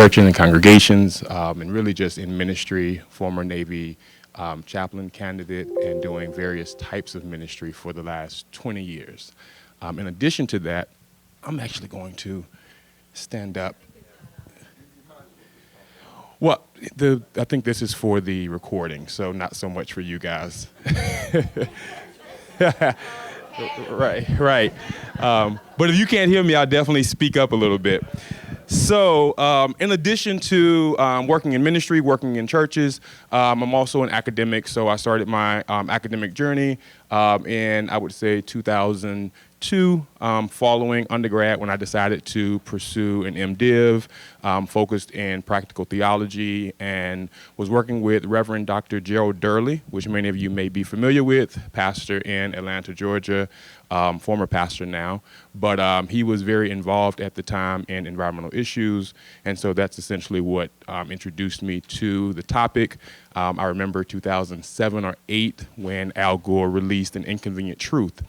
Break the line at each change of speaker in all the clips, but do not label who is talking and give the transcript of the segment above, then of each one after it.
churches and congregations, and really just in ministry, former Navy chaplain candidate, and doing various types of ministry for the last 20 years. In addition to that, I'm actually going to stand up. Well, I think this is for the recording, so not so much for you guys. Right. But if you can't hear me, I'll definitely speak up a little bit. So in addition to working in ministry, working in churches, I'm also an academic. So I started my academic journey in, I would say, 2002, following undergrad, when I decided to pursue an MDiv, focused in practical theology, and was working with Reverend Dr. Gerald Durley, which many of you may be familiar with, pastor in Atlanta, Georgia, former pastor now. But he was very involved at the time in environmental issues, and so that's essentially what introduced me to the topic. I remember 2007 or 8 when Al Gore released An Inconvenient Truth.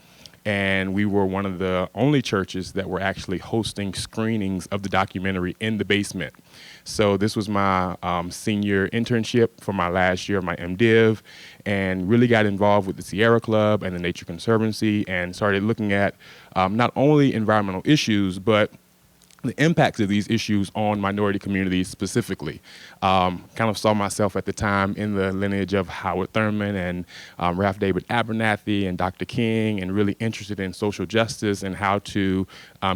And we were one of the only churches that were actually hosting screenings of the documentary in the basement. So this was my senior internship for my last year of my MDiv, and really got involved with the Sierra Club and the Nature Conservancy, and started looking at not only environmental issues, but the impacts of these issues on minority communities specifically. Kind of saw myself at the time in the lineage of Howard Thurman and Ralph David Abernathy and Dr. King, and really interested in social justice and how to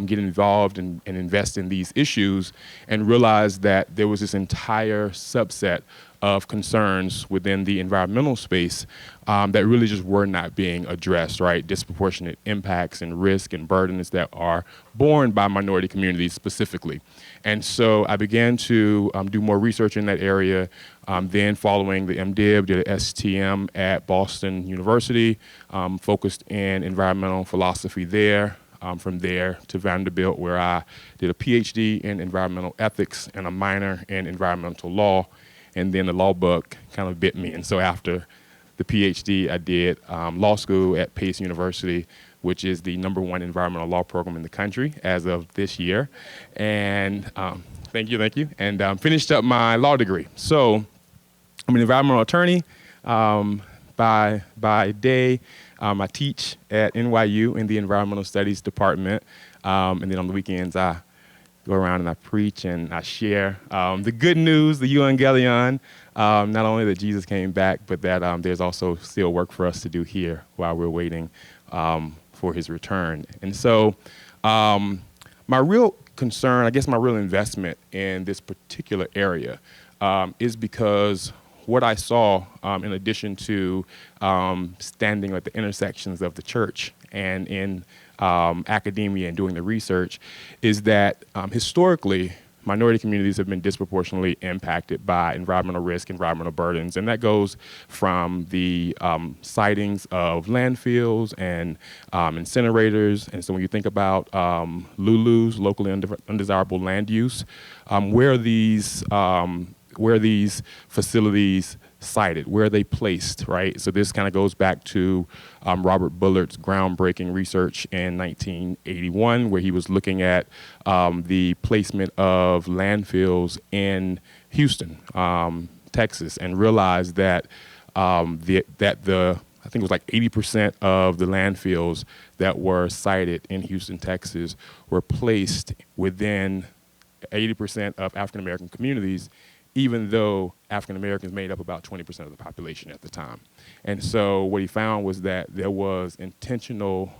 get involved and invest in these issues, and realized that there was this entire subset of concerns within the environmental space that really just were not being addressed, right? Disproportionate impacts and risk and burdens that are borne by minority communities specifically. And so I began to do more research in that area. Then following the MDiv, did an STM at Boston University, focused in environmental philosophy there. From there to Vanderbilt, where I did a PhD in environmental ethics and a minor in environmental law. And then the law bug kind of bit me. And so after the PhD, I did law school at Pace University, which is the #1 environmental law program in the country as of this year. And thank you. And finished up my law degree. So I'm an environmental attorney by day. I teach at NYU in the environmental studies department. And then on the weekends, I go around and I preach and I share the good news, the evangelion, not only that Jesus came back, but that there's also still work for us to do here while we're waiting for his return. And so my real concern, I guess my real investment in this particular area is because what I saw, in addition to standing at the intersections of the church and in academia and doing the research, is that historically, minority communities have been disproportionately impacted by environmental risk, environmental burdens, and that goes from the sightings of landfills and incinerators. And so when you think about LULUs, locally undesirable land use, where are these facilities sited? Where are they placed, right? So this kind of goes back to Robert Bullard's groundbreaking research in 1981, where he was looking at the placement of landfills in Houston, Texas, and realized that I think it was like 80% of the landfills that were sited in Houston, Texas, were placed within 80% of African American communities, even though African Americans made up about 20% of the population at the time. And so what he found was that there was intentional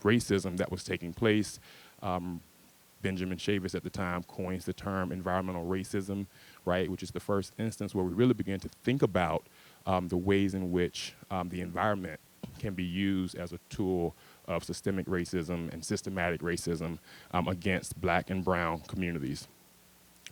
racism that was taking place. Benjamin Chavis at the time coins the term environmental racism, right, which is the first instance where we really began to think about the ways in which the environment can be used as a tool of systemic racism and systematic racism against Black and brown communities.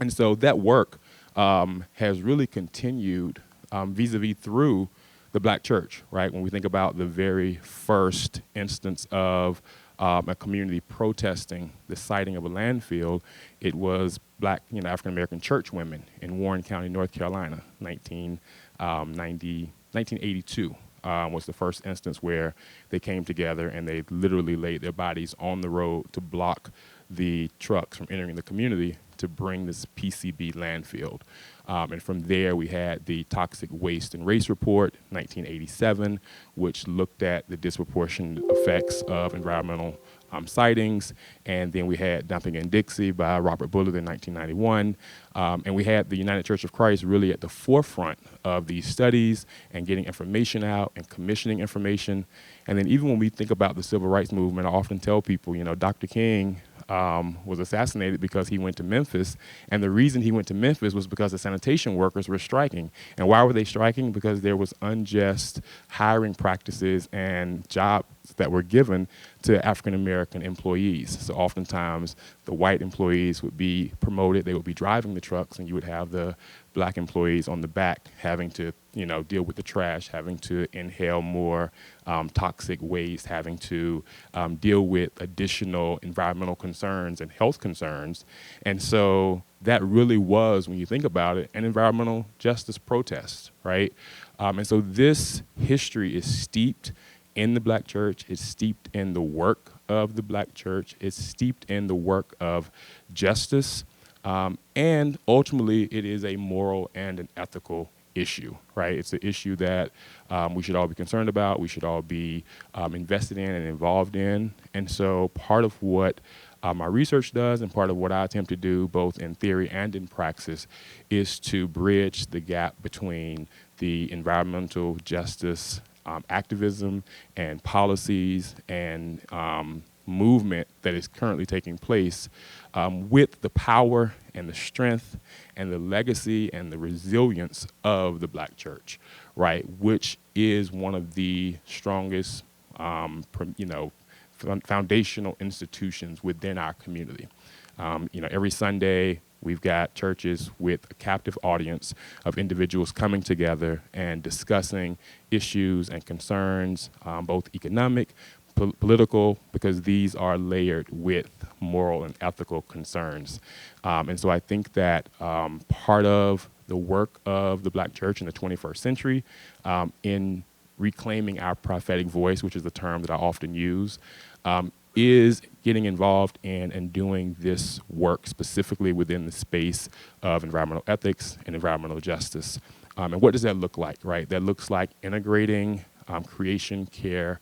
And so that work has really continued vis-a-vis through the Black church, right? When we think about the very first instance of a community protesting the siting of a landfill, it was Black, African-American church women in Warren County, North Carolina, 1982. Was the first instance where they came together and they literally laid their bodies on the road to block the trucks from entering the community to bring this PCB landfill. And from there, we had the Toxic Waste and Race Report, 1987, which looked at the disproportionate effects of environmental sightings. And then we had Dumping in Dixie by Robert Bullard in 1991. And we had the United Church of Christ really at the forefront of these studies and getting information out and commissioning information. And then even when we think about the civil rights movement, I often tell people, Dr. King was assassinated because he went to Memphis. And the reason he went to Memphis was because the sanitation workers were striking. And why were they striking? Because there was unjust hiring practices and jobs that were given to African-American employees. So oftentimes the white employees would be promoted, they would be driving the trucks, and you would have the black employees on the back having to deal with the trash, having to inhale more toxic waste, having to deal with additional environmental concerns and health concerns. And so that really was, when you think about it, an environmental justice protest, right? And so this history is steeped in the black church, it's steeped in the work of the black church, it's steeped in the work of justice, and ultimately it is a moral and an ethical issue, right? It's an issue that we should all be concerned about, we should all be invested in and involved in. And so part of what my research does and part of what I attempt to do both in theory and in praxis is to bridge the gap between the environmental justice activism and policies and movement that is currently taking place with the power and the strength and the legacy and the resilience of the black church, right? Which is one of the strongest, foundational institutions within our community. Every Sunday, we've got churches with a captive audience of individuals coming together and discussing issues and concerns, both economic, political, because these are layered with moral and ethical concerns. And so I think that part of the work of the black church in the 21st century in reclaiming our prophetic voice, which is the term that I often use, is getting involved in and doing this work specifically within the space of environmental ethics and environmental justice. And what does that look like, right? That looks like integrating creation care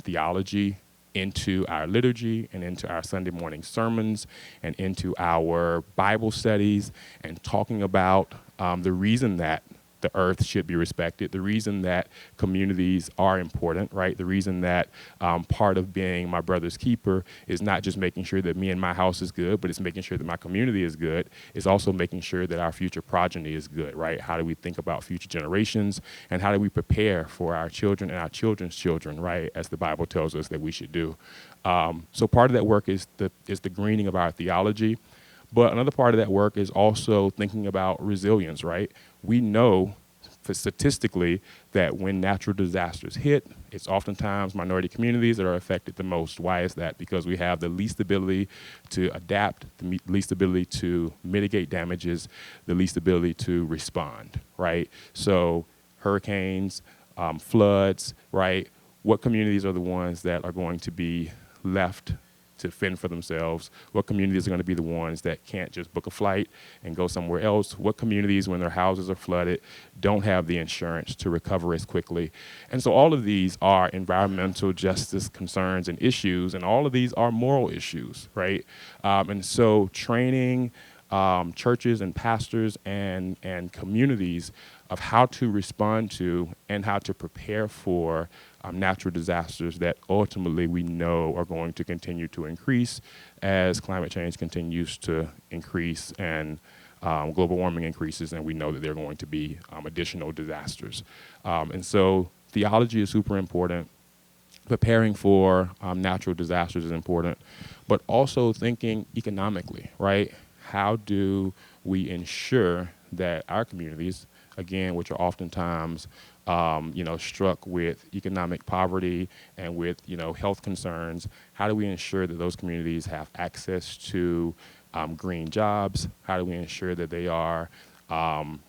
theology into our liturgy and into our Sunday morning sermons and into our Bible studies and talking about the reason that the earth should be respected, the reason that communities are important, right? The reason that part of being my brother's keeper is not just making sure that me and my house is good, but it's making sure that my community is good. It's also making sure that our future progeny is good, right? How do we think about future generations and how do we prepare for our children and our children's children, right? As the Bible tells us that we should do. So part of that work is the greening of our theology. But another part of that work is also thinking about resilience, right? We know statistically that when natural disasters hit, it's oftentimes minority communities that are affected the most. Why is that? Because we have the least ability to adapt, the least ability to mitigate damages, the least ability to respond, right? So hurricanes, floods, right? What communities are the ones that are going to be left to fend for themselves? What communities are going to be the ones that can't just book a flight and go somewhere else? What communities, when their houses are flooded, don't have the insurance to recover as quickly? And so all of these are environmental justice concerns and issues, and all of these are moral issues, right? And so training churches and pastors and communities of how to respond to and how to prepare for natural disasters that ultimately we know are going to continue to increase as climate change continues to increase and global warming increases, and we know that there are going to be additional disasters. And so theology is super important. Preparing for natural disasters is important, but also thinking economically, right? How do we ensure that our communities, again, which are oftentimes struck with economic poverty and with health concerns, how do we ensure that those communities have access to green jobs? How do we ensure that they are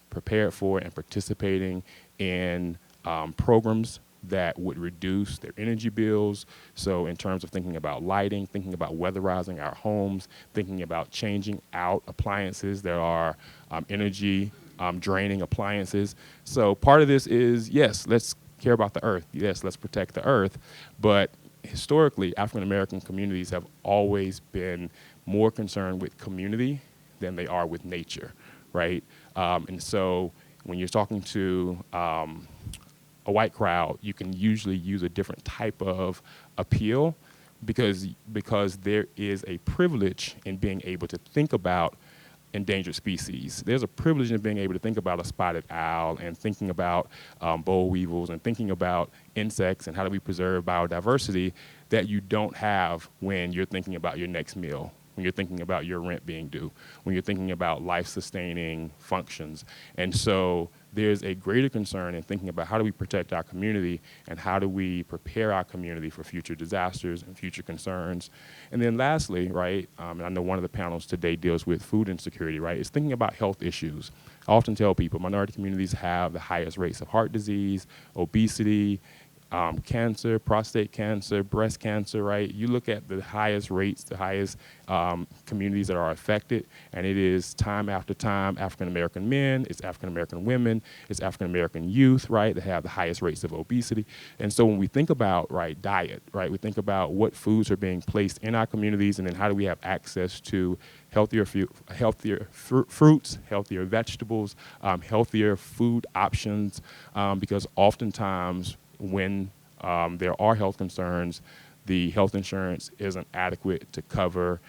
prepared for and participating in programs that would reduce their energy bills. So in terms of thinking about lighting, thinking about weatherizing our homes, thinking about changing out appliances that are energy draining appliances. So part of this is, yes, let's care about the earth. Yes, let's protect the earth. But historically, African American communities have always been more concerned with community than they are with nature, right? And so when you're talking to a white crowd, you can usually use a different type of appeal because there is a privilege in being able to think about endangered species. There's a privilege in being able to think about a spotted owl and thinking about boll weevils and thinking about insects and how do we preserve biodiversity that you don't have when you're thinking about your next meal, when you're thinking about your rent being due, when you're thinking about life-sustaining functions. And so there's a greater concern in thinking about how do we protect our community and how do we prepare our community for future disasters and future concerns. And then lastly, right, and I know one of the panels today deals with food insecurity, right, is thinking about health issues. I often tell people minority communities have the highest rates of heart disease, obesity, cancer, prostate cancer, breast cancer, right? You look at the highest rates, the highest communities that are affected, and it is time after time African-American men, it's African-American women, it's African-American youth, right, that have the highest rates of obesity. And so when we think about, right, diet, right, we think about what foods are being placed in our communities and then how do we have access to healthier fruits, healthier vegetables, healthier food options, because oftentimes when there are health concerns, the health insurance isn't adequate to cover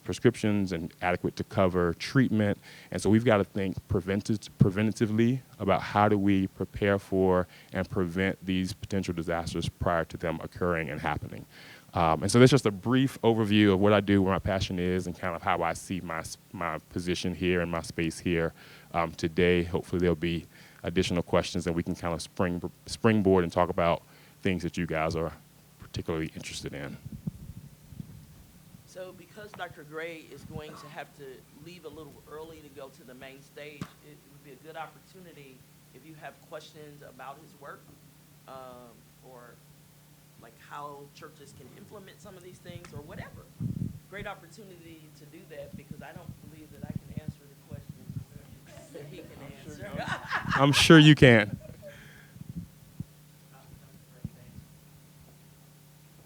prescriptions and adequate to cover treatment. And so we've got to think preventatively about how do we prepare for and prevent these potential disasters prior to them occurring and happening. And so that's just a brief overview of what I do, where my passion is, and kind of how I see my position here and my space here today. Hopefully there'll be additional questions and we can kind of springboard and talk about things that you guys are particularly interested in.
So because Dr. Gray is going to have to leave a little early to go to the main stage, it would be a good opportunity if you have questions about his work, or like how churches can implement some of these things or whatever. Great opportunity to do that because I don't believe that I can answer the questions that he can answer.
I'm sure you can.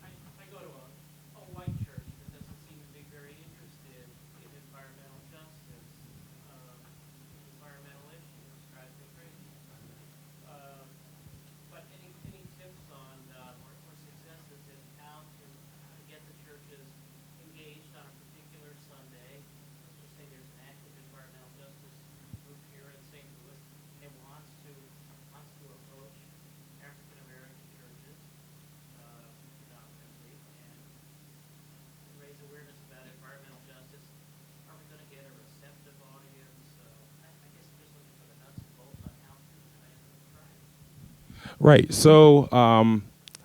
I go to a white church that doesn't seem to be very interested in environmental justice, environmental issues, drives me crazy. But any tips on or successes in how to get the churches engaged on a particular Sunday? Let's just say there's an active environmental justice group here in St. Louis and wants to approach African American churches predominantly and raise awareness about environmental justice. Are we going to get a receptive audience? I guess I'm just looking for the nuts and bolts on how to plan the tribe.
Right. So,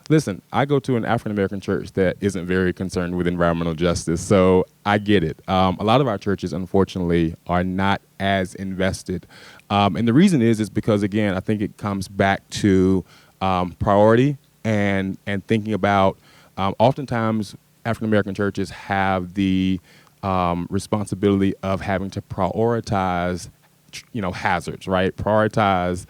listen, I go to an African-American church that isn't very concerned with environmental justice, so I get it. A lot of our churches, unfortunately, are not as invested. And the reason is because, again, I think it comes back to priority and thinking about, oftentimes, African-American churches have the responsibility of having to prioritize hazards, right? Prioritize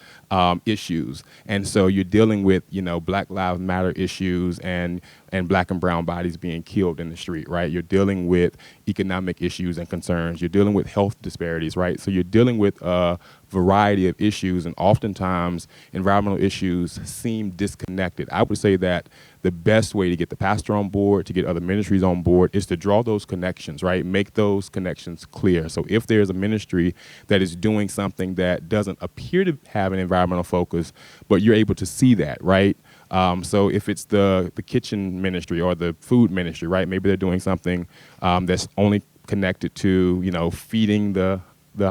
issues. And so you're dealing with, Black Lives Matter issues and Black and brown bodies being killed in the street, right? You're dealing with economic issues and concerns. You're dealing with health disparities, right? So you're dealing with a variety of issues, and oftentimes environmental issues seem disconnected. I would say that the best way to get the pastor on board, to get other ministries on board, is to draw those connections, right? Make those connections clear. So if there's a ministry that is doing something that doesn't appear to have an environmental focus, but you're able to see that, right? So if it's the kitchen ministry or the food ministry, right? Maybe they're doing something that's only connected to, feeding the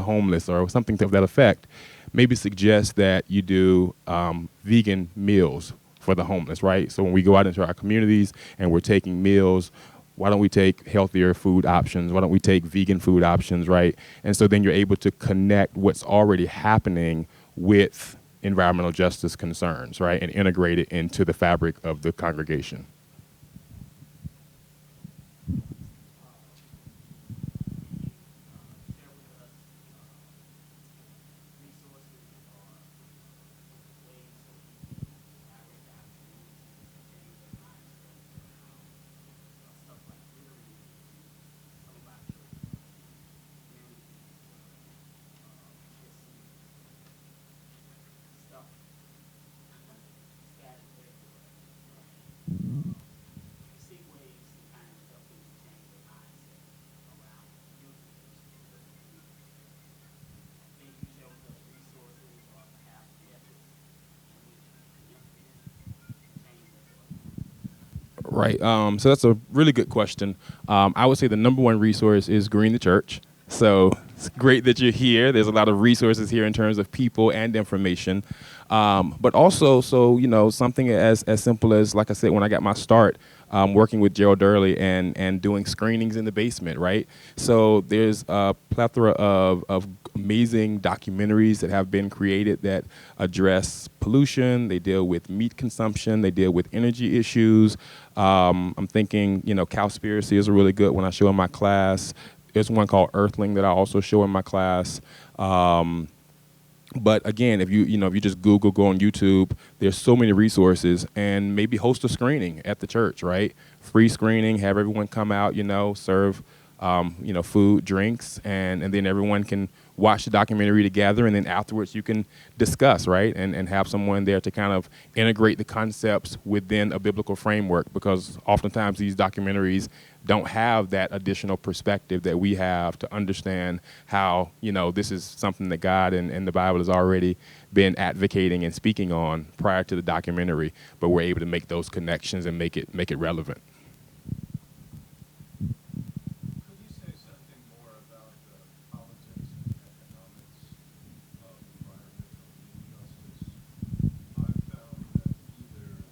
homeless or something to that effect. Maybe suggest that you do vegan meals for the homeless, right? So when we go out into our communities and we're taking meals, why don't we take healthier food options? Why don't we take vegan food options, right? And so then you're able to connect what's already happening with environmental justice concerns, right, and integrate it into the fabric of the congregation.
Share with us resources or ways that we can collaborate our communities and change their mindset around stuff like littering. Some of our churches are very just stuff scattered everywhere. And see ways to kind of help them to change their mindset around beautification of the community. Things you share with us, resources or perhaps methods in which we can implement and change that sort of thing.
Right. So that's a really good question. I would say the number one resource is Green the Church. So it's great that you're here. There's a lot of resources here in terms of people and information. But also, so, something as simple as, like I said, when I got my start, working with Gerald Durley and doing screenings in the basement, right? So there's a plethora of amazing documentaries that have been created that address pollution. They deal with meat consumption. They deal with energy issues. I'm thinking, Cowspiracy is a really good one I show in my class. There's one called Earthling that I also show in my class. But again, if you just go on YouTube, there's so many resources, and maybe host a screening at the church, right? Free screening, have everyone come out, serve, food, drinks, and then everyone can watch the documentary together, and then afterwards you can discuss, right? And have someone there to kind of integrate the concepts within a biblical framework, because oftentimes these documentaries don't have that additional perspective that we have to understand how, this is something that God and the Bible has already been advocating and speaking on prior to the documentary, but we're able to make those connections and make it relevant.
Could you say something more about the politics and economics of environmental injustice? I've found that either,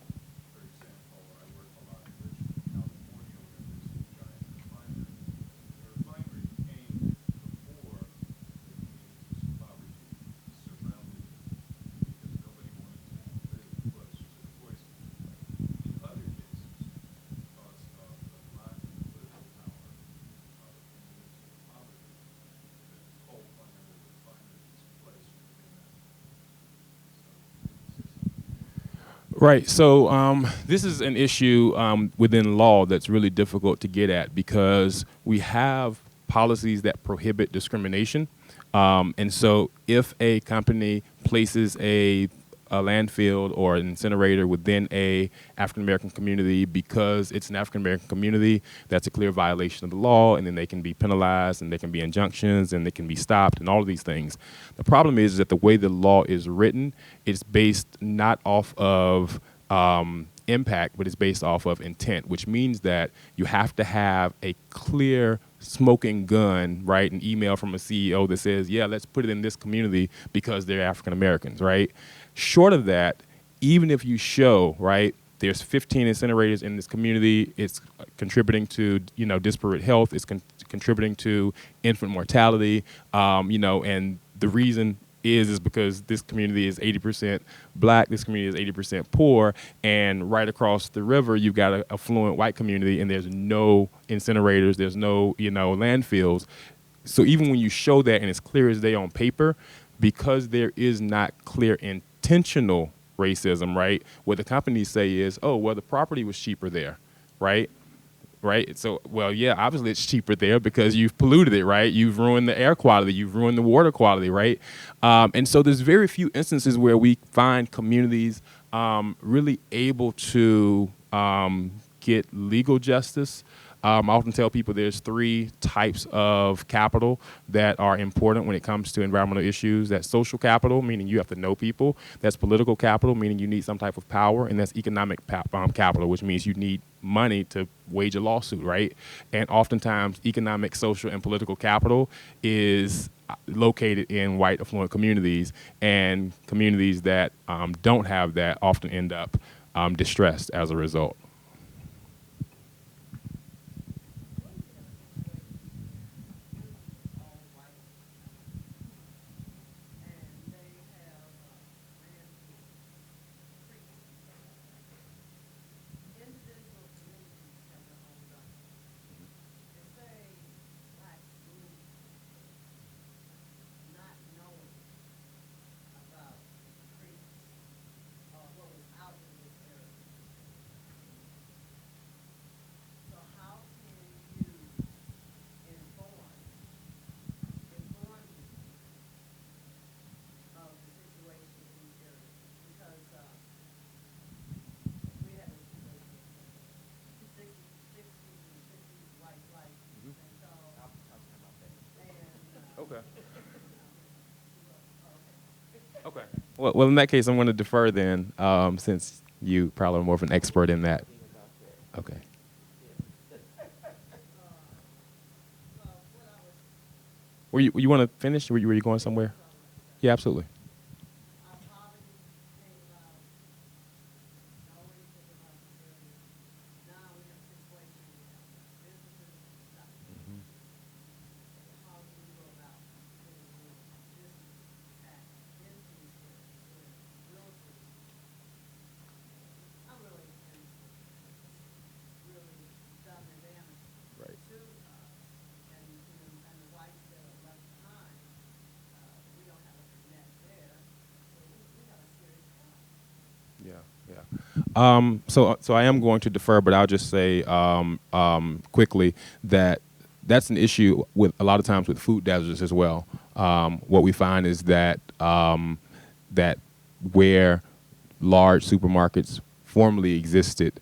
for example, I work a lot in Richmond, California, where there's a giant refinery. The refinery came before the communities of poverty surrounded it because nobody wanted to live close to the poison. In other cases, because of the lack of political power of individual poverty, the coal plant or the refinery is placed within that. So, can you say something?
Right. So this is an issue within law that's really difficult to get at, because we have policies that prohibit discrimination. And so if a company places a landfill or an incinerator within a African American community because it's an African American community, that's a clear violation of the law, and then they can be penalized, and there can be injunctions, and they can be stopped, and all of these things. The problem is that the way the law is written, it's based not off of impact, but it's based off of intent, which means that you have to have a clear smoking gun, right? An email from a CEO that says, yeah, let's put it in this community because they're African Americans, right? Short of that, even if you show, right, there's 15 incinerators in this community, it's contributing to, disparate health, it's contributing to infant mortality, and the reason is because this community is 80% black, this community is 80% poor, and right across the river you've got an affluent white community, and there's no incinerators, there's no, landfills. So even when you show that and it's clear as day on paper, because there is not clear intentional racism, right? What the companies say is, oh, well, the property was cheaper there, right? Right? So, well, yeah, obviously it's cheaper there because you've polluted it, right? You've ruined the air quality, you've ruined the water quality, right? And so there's very few instances where we find communities really able to get legal justice. I often tell people there's three types of capital that are important when it comes to environmental issues. That's social capital, meaning you have to know people. That's political capital, meaning you need some type of power. And that's economic capital, which means you need money to wage a lawsuit, right? And oftentimes economic, social, and political capital is located in white affluent communities, and communities that don't have that often end up distressed as a result. Okay. Well, in that case, I'm going to defer then, since you probably are more of an expert in that. Okay. Were you want to finish? Were you going somewhere? Yeah, absolutely. Right. Yeah, yeah. So I am going to defer, but I'll just say quickly that that's an issue with a lot of times with food deserts as well. What we find is that that where large supermarkets formerly existed,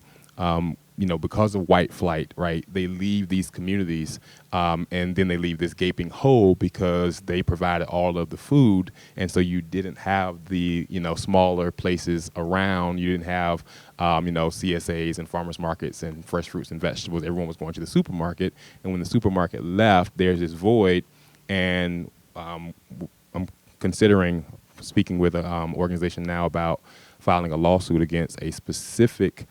because of white flight, right? They leave these communities, and then they leave this gaping hole because they provided all of the food, and so you didn't have the, smaller places around. You didn't have, CSAs and farmers markets and fresh fruits and vegetables. Everyone was going to the supermarket, and when the supermarket left, there's this void, and I'm considering speaking with an organization now about filing a lawsuit against a specific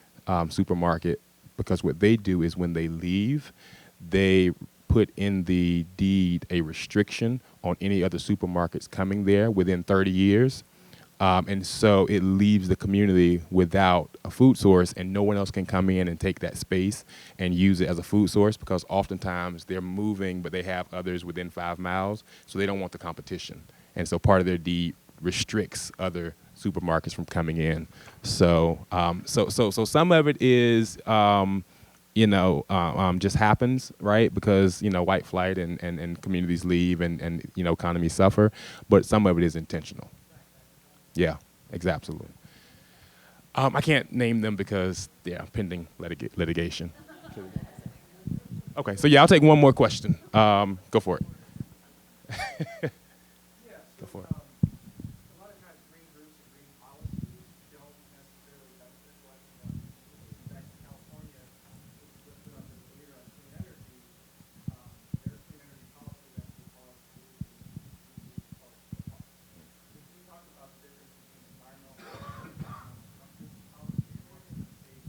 supermarket, because what they do is when they leave, they put in the deed a restriction on any other supermarkets coming there within 30 years. And so it leaves the community without a food source, and no one else can come in and take that space and use it as a food source, because oftentimes they're moving, but they have others within 5 miles, so they don't want the competition. And so part of their deed restricts other supermarkets from coming in. So, so some of it is, just happens, right? Because, white flight and communities leave and economies suffer, but some of it is intentional. Yeah, absolutely. I can't name them because, pending litigation. Okay, so yeah, I'll take one more question. Go for it.
Yeah,
Go for it.
a lot of times green groups and green policies don't necessarily benefit what, back in California, was put up as a leader on clean energy. Their clean energy policy actually calls for Can you talk about the difference between environmental policy and constructive policy, and what can the state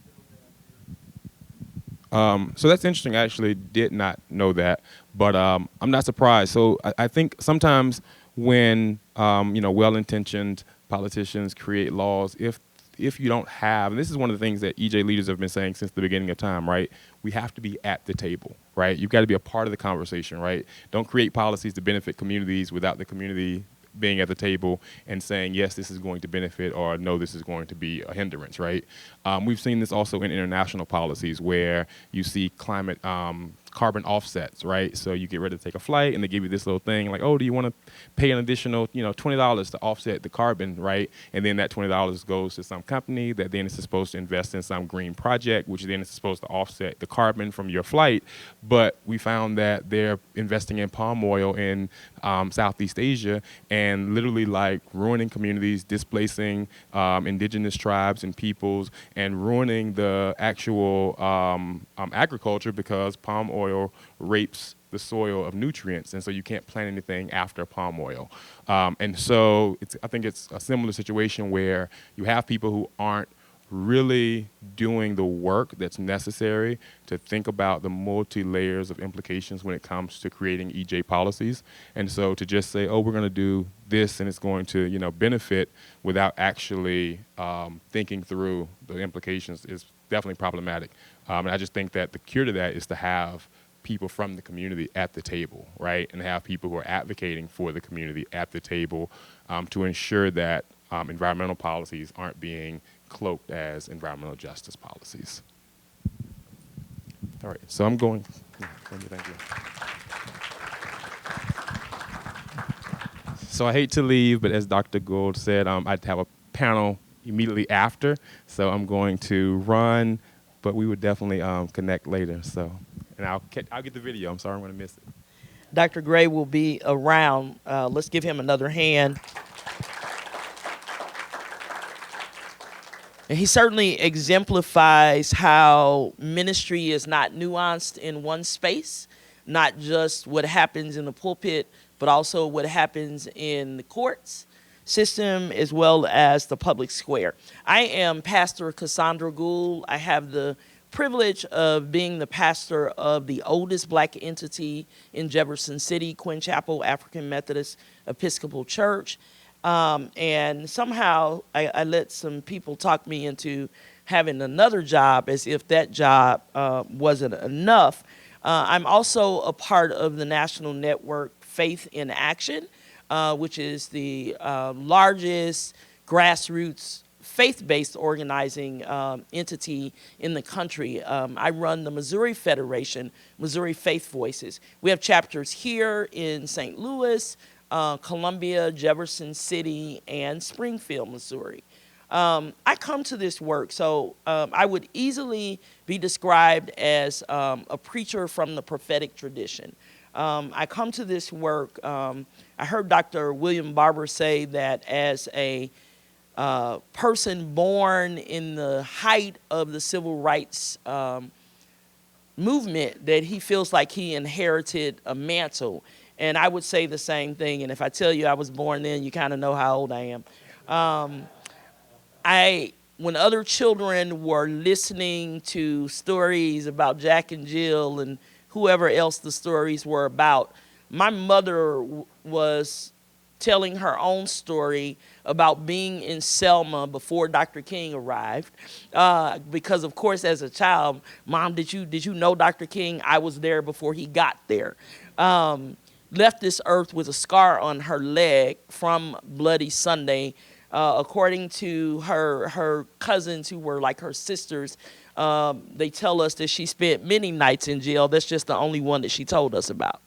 build that here?
So that's interesting. I actually did not know that, but I'm not surprised. So I think sometimes when well-intentioned politicians create laws, if you don't have, and this is one of the things that EJ leaders have been saying since the beginning of time, right? We have to be at the table, right? You've got to be a part of the conversation, right? Don't create policies to benefit communities without the community being at the table and saying, yes, this is going to benefit, or no, this is going to be a hindrance, right? We've seen this also in international policies where you see climate carbon offsets, right? So you get ready to take a flight and they give you this little thing like, oh, do you want to pay an additional, $20 to offset the carbon, right? And then that $20 goes to some company that then is supposed to invest in some green project, which then is supposed to offset the carbon from your flight. But we found that they're investing in palm oil in Southeast Asia and literally like ruining communities, displacing indigenous tribes and peoples, and ruining the actual agriculture, because palm oil rapes the soil of nutrients, and so you can't plant anything after palm oil. And so I think it's a similar situation where you have people who aren't really doing the work that's necessary to think about the multi-layers of implications when it comes to creating EJ policies. And so to just say, oh, we're going to do this and it's going to, benefit without actually thinking through the implications is definitely problematic. And I just think that the cure to that is to have people from the community at the table, right? And have people who are advocating for the community at the table to ensure that environmental policies aren't being cloaked as environmental justice policies. All right, so I'm going. Thank you. So I hate to leave, but as Dr. Gould said, I'd have a panel immediately after, so I'm going to run, but we would definitely connect later. So, and I'll get the video. I'm sorry I'm going to miss it.
Dr. Gray will be around. Let's give him another hand. And he certainly exemplifies how ministry is not nuanced in one space, not just what happens in the pulpit, but also what happens in the courts system as well as the public square. I am Pastor Cassandra Gould. I have the privilege of being the pastor of the oldest black entity in Jefferson City, Quinn Chapel African Methodist Episcopal Church. And somehow I let some people talk me into having another job as if that job wasn't enough. I'm also a part of the national network Faith in Action, which is the largest grassroots faith-based organizing entity in the country. I run the Missouri Federation, Missouri Faith Voices. We have chapters here in St. Louis, Columbia, Jefferson City, and Springfield, Missouri. I come to this work, so I would easily be described as a preacher from the prophetic tradition. I come to this work, I heard Dr. William Barber say that as a person born in the height of the civil rights movement, that he feels like he inherited a mantle. And I would say the same thing. And if I tell you I was born then, you kind of know how old I am. When other children were listening to stories about Jack and Jill and whoever else the stories were about, my mother was telling her own story about being in Selma before Dr. King arrived. Because of course, as a child, Mom, did you know Dr. King? I was there before he got there. Left this earth with a scar on her leg from Bloody Sunday. According to her cousins who were like her sisters, they tell us that she spent many nights in jail. That's just the only one that she told us about.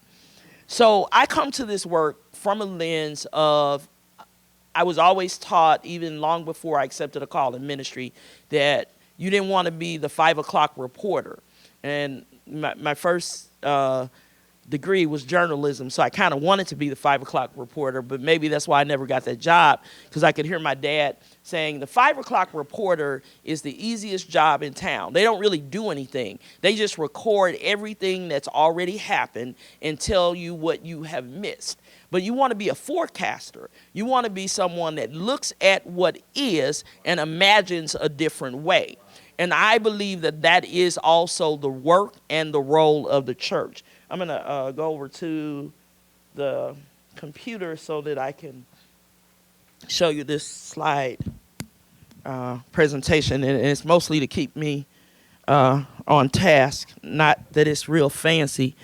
So I come to this work from a lens of, I was always taught, even long before I accepted a call in ministry, that you didn't want to be the 5 o'clock reporter. And my first degree was journalism, so I kind of wanted to be the 5 o'clock reporter, but maybe that's why I never got that job, because I could hear my dad saying the 5 o'clock reporter is the easiest job in town. They don't really do anything. They just record everything that's already happened and tell you what you have missed. But you want to be a forecaster. You want to be someone that looks at what is and imagines a different way. And I believe that that is also the work and the role of the church. I'm going to go over to the computer so that I can show you this slide presentation. And it's mostly to keep me on task, not that it's real fancy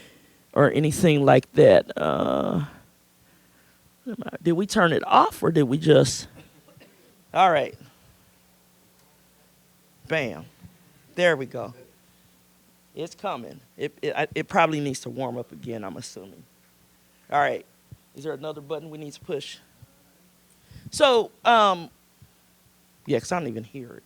or anything like that. Did we turn it off or did we just? All right. Bam. There we go. It's coming. It probably needs to warm up again, I'm assuming. All right. Is there another button we need to push? So, yeah, because I don't even hear it.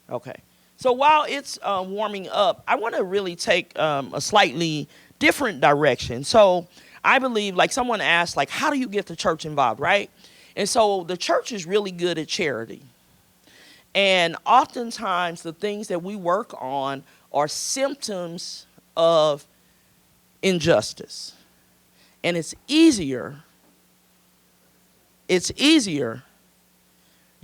Okay. So while it's warming up, I want to really take a slightly different direction. So I believe, like someone asked, like, how do you get the church involved, right? And so the church is really good at charity. And oftentimes the things that we work on are symptoms of injustice. And it's easier. You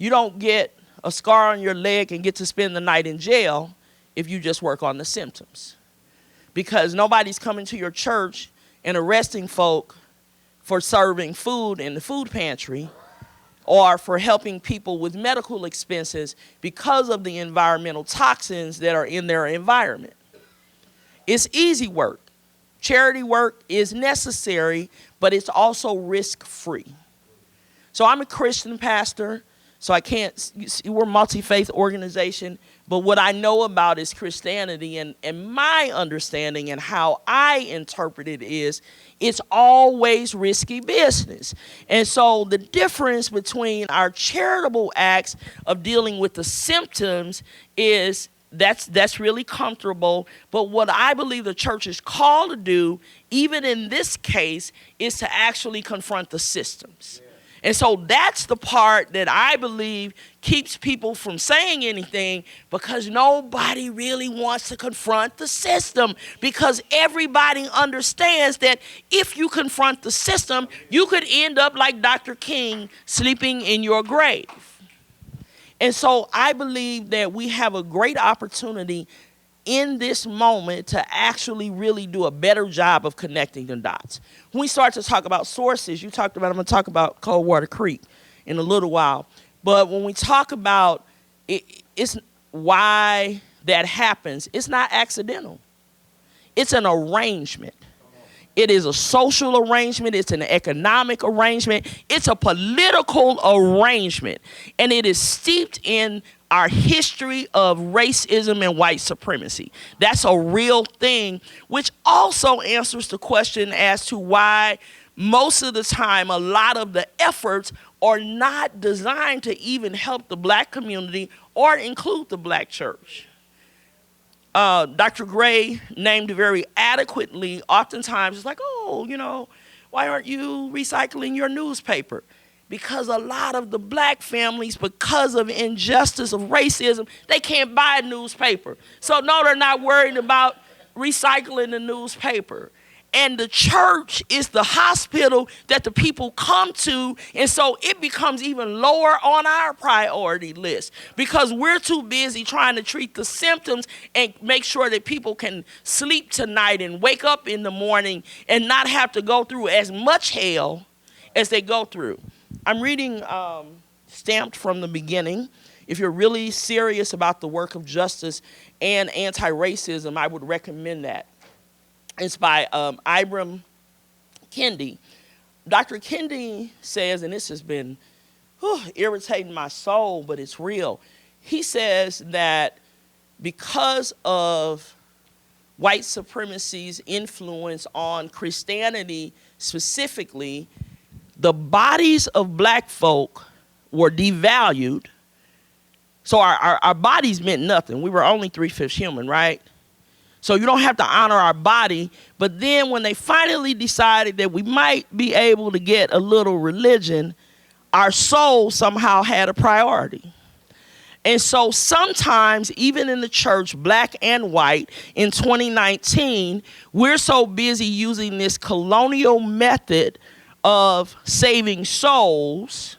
don't get a scar on your leg and get to spend the night in jail if you just work on the symptoms. Because nobody's coming to your church and arresting folk for serving food in the food pantry or for helping people with medical expenses because of the environmental toxins that are in their environment. It's easy work. Charity work is necessary, but it's also risk-free. So I'm a Christian pastor, so I can't, we're a multi-faith organization, but what I know about is Christianity, and my understanding and how I interpret it is it's always risky business. And so the difference between our charitable acts of dealing with the symptoms is That's really comfortable. But what I believe the church is called to do, even in this case, is to actually confront the systems. And so that's the part that I believe keeps people from saying anything, because nobody really wants to confront the system, because everybody understands that if you confront the system, you could end up like Dr. King, sleeping in your grave. And so I believe that we have a great opportunity in this moment to actually really do a better job of connecting the dots. When we start to talk about sources, I'm going to talk about Coldwater Creek in a little while. But when we talk about it's why that happens, it's not accidental. It's an arrangement. It is a social arrangement. It's an economic arrangement. It's a political arrangement. And it is steeped in our history of racism and white supremacy. That's a real thing, which also answers the question as to why most of the time a lot of the efforts are not designed to even help the black community or include the black church. Dr. Gray named very adequately, oftentimes it's like, oh, why aren't you recycling your newspaper? Because a lot of the black families, because of injustice of racism, they can't buy a newspaper. So no, they're not worried about recycling the newspaper. And the church is the hospital that the people come to, and so it becomes even lower on our priority list because we're too busy trying to treat the symptoms and make sure that people can sleep tonight and wake up in the morning and not have to go through as much hell as they go through. I'm reading Stamped from the Beginning. If you're really serious about the work of justice and anti-racism, I would recommend that. It's by Ibram Kendi. Dr. Kendi says, and this has been irritating my soul, but it's real. He says that because of white supremacy's influence on Christianity specifically, the bodies of black folk were devalued. So our bodies meant nothing. We were only 3/5 human, right? So you don't have to honor our body. But then when they finally decided that we might be able to get a little religion, our soul somehow had a priority. And so sometimes, even in the church, black and white, in 2019, we're so busy using this colonial method of saving souls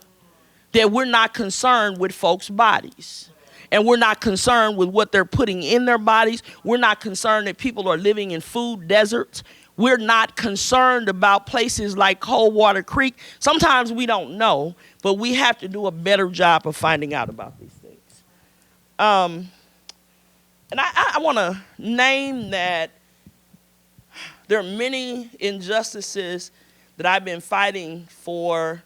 that we're not concerned with folks' bodies. And we're not concerned with what they're putting in their bodies. We're not concerned that people are living in food deserts. We're not concerned about places like Coldwater Creek. Sometimes we don't know, but we have to do a better job of finding out about these things. And I want to name that there are many injustices that I've been fighting for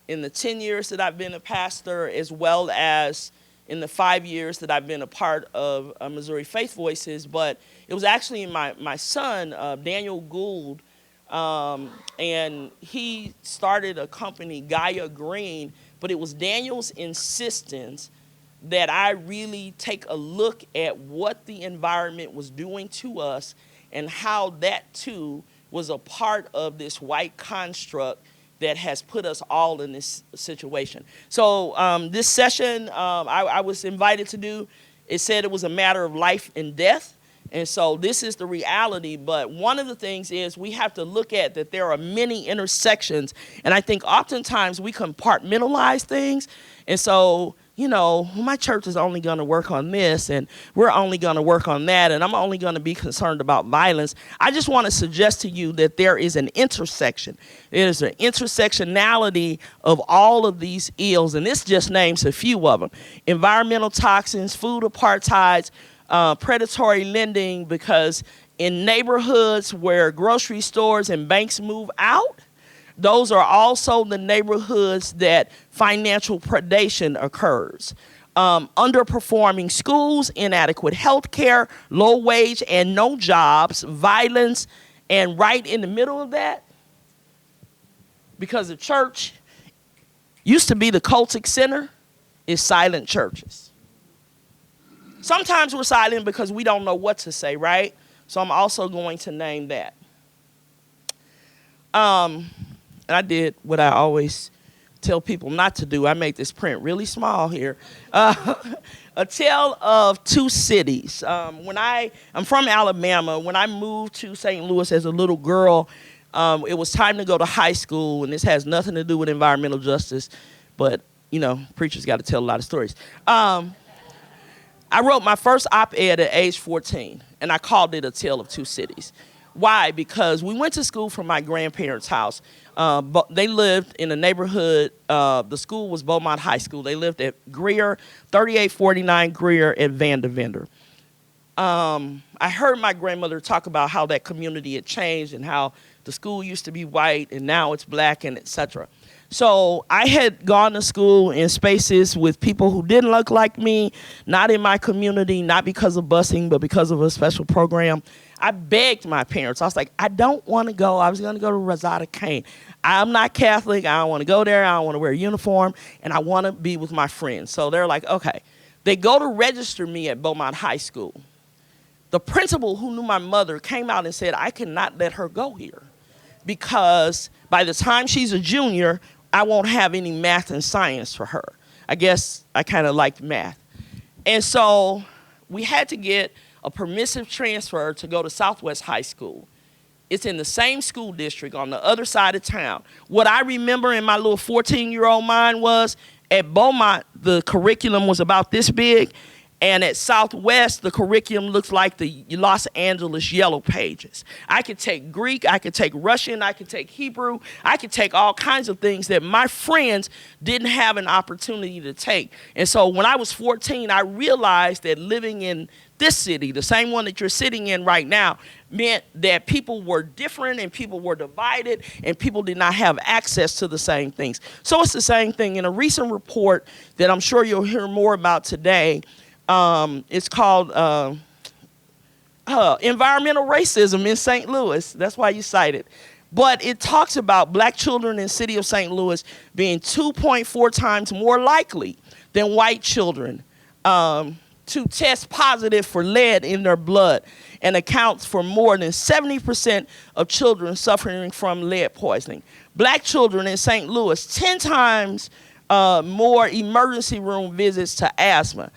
in the 10 years that I've been a pastor, as well as in the 5 years that I've been a part of Missouri Faith Voices. But it was actually my son, Daniel Gould, and he started a company, Gaia Green, but it was Daniel's insistence that I really take a look at what the environment was doing to us and how that too was a part of this white construct that has put us all in this situation. So this session I was invited to do, it said it was a matter of life and death. And so this is the reality. But one of the things is we have to look at that there are many intersections. And I think oftentimes we compartmentalize things. And so, my church is only going to work on this, and we're only going to work on that, and I'm only going to be concerned about violence. I just want to suggest to you that there is an intersection. There's an intersectionality of all of these ills, and this just names a few of them. Environmental toxins, food apartheid, predatory lending, because in neighborhoods where grocery stores and banks move out, those are also the neighborhoods that financial predation occurs. Underperforming schools, inadequate health care, low wage and no jobs, violence, and right in the middle of that, because the church used to be the cultic center, is silent churches. Sometimes we're silent because we don't know what to say, right? So I'm also going to name that. And I did what I always tell people not to do. I made this print really small here. A Tale of Two Cities. I'm from Alabama. When I moved to St. Louis as a little girl, it was time to go to high school, and this has nothing to do with environmental justice, but, you know, preachers got to tell a lot of stories. I wrote my first op-ed at age 14, and I called it A Tale of Two Cities. Why? Because we went to school from my grandparents' house. But they lived in a neighborhood. The school was Beaumont High School. They lived at Greer, 3849 Greer at Vandevender. I heard my grandmother talk about how that community had changed and how the school used to be white and now it's black and et cetera. So I had gone to school in spaces with people who didn't look like me, not in my community, not because of busing, but because of a special program. I begged my parents. I was like, I don't want to go. I was going to go to Rosada Kane. I'm not Catholic. I don't want to go there. I don't want to wear a uniform. And I want to be with my friends. So they're like, okay. They go to register me at Beaumont High School. The principal, who knew my mother, came out and said, I cannot let her go here because by the time she's a junior, I won't have any math and science for her. I guess I kind of liked math. And so we had to get a permissive transfer to go to Southwest High School. It's in the same school district on the other side of town. What I remember in my little 14-year-old mind was at Beaumont, the curriculum was about this big, and at Southwest, the curriculum looks like the Los Angeles Yellow Pages. I could take Greek, I could take Russian, I could take Hebrew, I could take all kinds of things that my friends didn't have an opportunity to take. And so when I was 14, I realized that living in this city, the same one that you're sitting in right now, meant that people were different and people were divided and people did not have access to the same things. So it's the same thing. In a recent report that I'm sure you'll hear more about today, it's called Environmental Racism in St. Louis. That's why you cite it. But it talks about black children in the city of St. Louis being 2.4 times more likely than white children to test positive for lead in their blood, and accounts for more than 70% of children suffering from lead poisoning. Black children in St. Louis, 10 times more emergency room visits to asthma.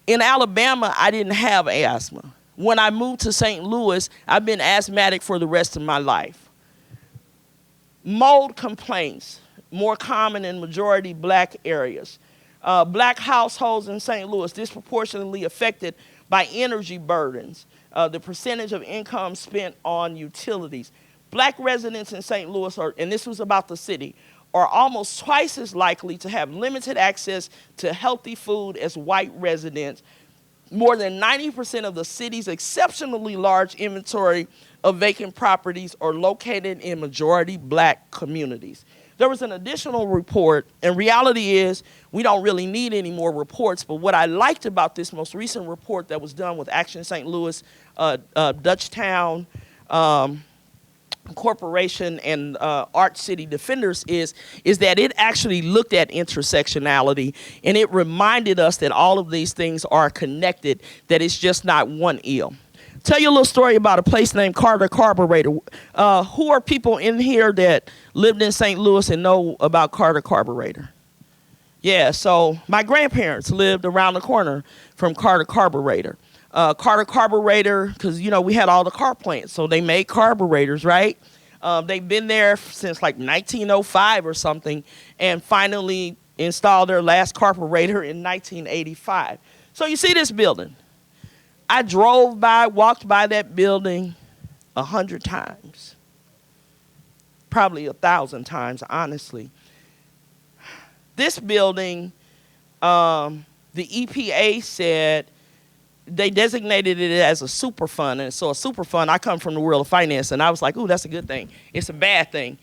In Alabama, I didn't have asthma. When I moved to St. Louis, I've been asthmatic for the rest of my life. Mold complaints, more common in majority black areas. Black households in St. Louis disproportionately affected by energy burdens, the percentage of income spent on utilities. Black residents in St. Louis, and this was about the city, are almost twice as likely to have limited access to healthy food as white residents. More than 90% of the city's exceptionally large inventory of vacant properties are located in majority black communities. There was an additional report, and reality is we don't really need any more reports, but what I liked about this most recent report that was done with Action St. Louis, Dutchtown Corporation, and Art City Defenders is that it actually looked at intersectionality, and it reminded us that all of these things are connected, that it's just not one ill. Tell you a little story about a place named Carter Carburetor. Who are people in here that lived in St. Louis and know about Carter Carburetor? Yeah, so my grandparents lived around the corner from Carter Carburetor. Carter Carburetor, because, you know, we had all the car plants, so they made carburetors, right? They've been there since like 1905 or something, and finally installed their last carburetor in 1985. So you see this building. I walked by that building 100 times, probably 1,000 times, honestly. This building, the EPA said they designated it as a Superfund. And so a Superfund, I come from the world of finance, and I was like, ooh, that's a good thing. It's a bad thing.